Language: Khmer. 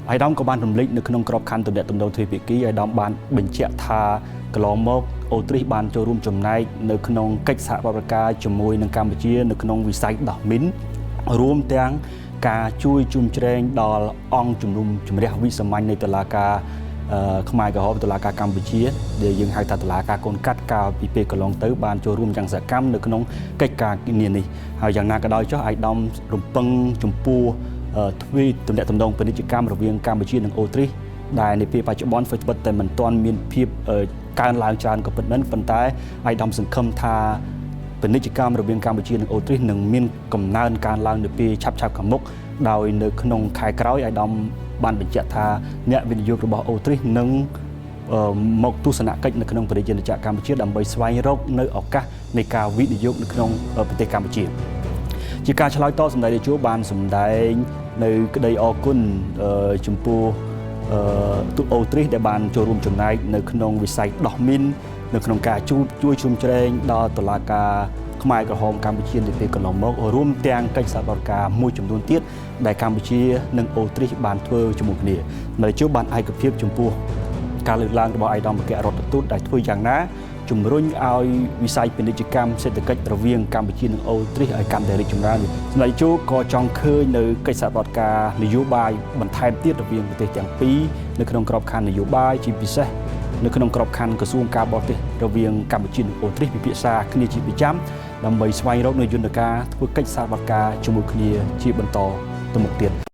ai đom có ban rầm lịchនៅក្នុងក្របខ័ណ្ឌទំនាក់ទំនងទ្វេភាគីai đomបានបញ្ជាក់ថាកន្លងមកអូទ្រីសបានចូលរួមចំណែកនៅក្នុងកិច្ចសហប្រតិបត្តិការជាមួយនឹងកម្ពុជានៅក្នុងវិស័យដោះមីនរួមទាំងការជួយជុំជ្រែងដល់អង្គជំនុំជម្រះវិសាមញ្ញនៃតុលាការខ្មែរក្រហមតុលាការកម្ពុជាដែលយើងហៅថាតុលាការកូនកាត់កាលពីពេលកន្លងទៅបានចូលរួមយ៉ាងសកម្មនៅក្នុងកិច្ចការងារនេះហើយយ៉ាងណាក៏ដោយចុះអាយដាមរំពឹងចំពោះទ្វេទំនាក់ទំនងពាណិជ្ជកម្មរវាងកម្ពុជានិងអូទ្រីសដែលនៅពេលបច្ចុប្បន្នធ្វើតែមិនទាន់មានភាពកើនឡើងច្រើនក៏ពិតមែនប៉ុន្តែអាយដាមសង្ឃឹមថាពាណិជ្ជកម្មរវាងកម្ពុជានិងអូទ្រីសនឹងមានកំណើនកើនឡើងនៅពេលឆាប់ខាងមុខដោយនៅក្នុងខែក្រោយអាយដាមបានបញ្ជាក់ថាអ្នកវិនិយោគរបស់អូទ្រីសនឹងមកទស្សនកិច្ចនៅក្នុងប្រជាជាតិកម្ពុជាដើម្បីស្វែងរកនៅឱកាសនៃការវិនិយោគនៅក្នុងប្រទេសកម្ពុជាជាការឆ្លើយតបសម្ដេចនាយកបានសម្ដែងនៅក្តីអរគុណចំពោះទូតអូទ្រីសដែលបានចូលរួមចំណែកនៅក្នុងវិស័យដោះមីននៅក្នុងការជួយជ្រោមជ្រែងដល់តុលាការខ្មែរក្រហមកម្ពុជានៅពេលកន្លងមករួមទាំងកិច្ចសហប្រតិបត្តិការមួយចំនួនទៀតដែលកម្ពុជានិងអូទ្រីសបានធ្វើជាមួយគ្នាដែលជួបបានឯកភាពចំពោះការលើកឡើងរបស់ឯកឧត្តមអគ្គរដ្ឋទូតដែលធ្វើយ៉ាងណាជំរុញឲ្យវិស័យពាណិជ្ជកម្មសេដ្ឋកិច្ចរវាងកម្ពុជានិងអូទ្រីសឲ្យកាន់តែរីកចម្រើនសម្ដេចជួក៏ចង់ឃើញនៅកិច្ចសហប្រតិបត្តិការនយោបាយបន្ថែមទៀតរវាងប្រទេសទាំងពីរនៅក្នុងក្របខ័ណ្ឌនយោបាយជាពិសេសនៅក្នុងក្របខ័ណ្ឌក្រសួងការបរទេសរវាងកម្ពុជានិងអូទ្រីសពិភាក្សាគ្នាជាប្រចាំដើម្បីស្វែងរកនូវយន្តការធ្វើកិច្ចសហប្រតិបត្តិការជាមួយគ្នាជាបន្តទៅមុខទៀត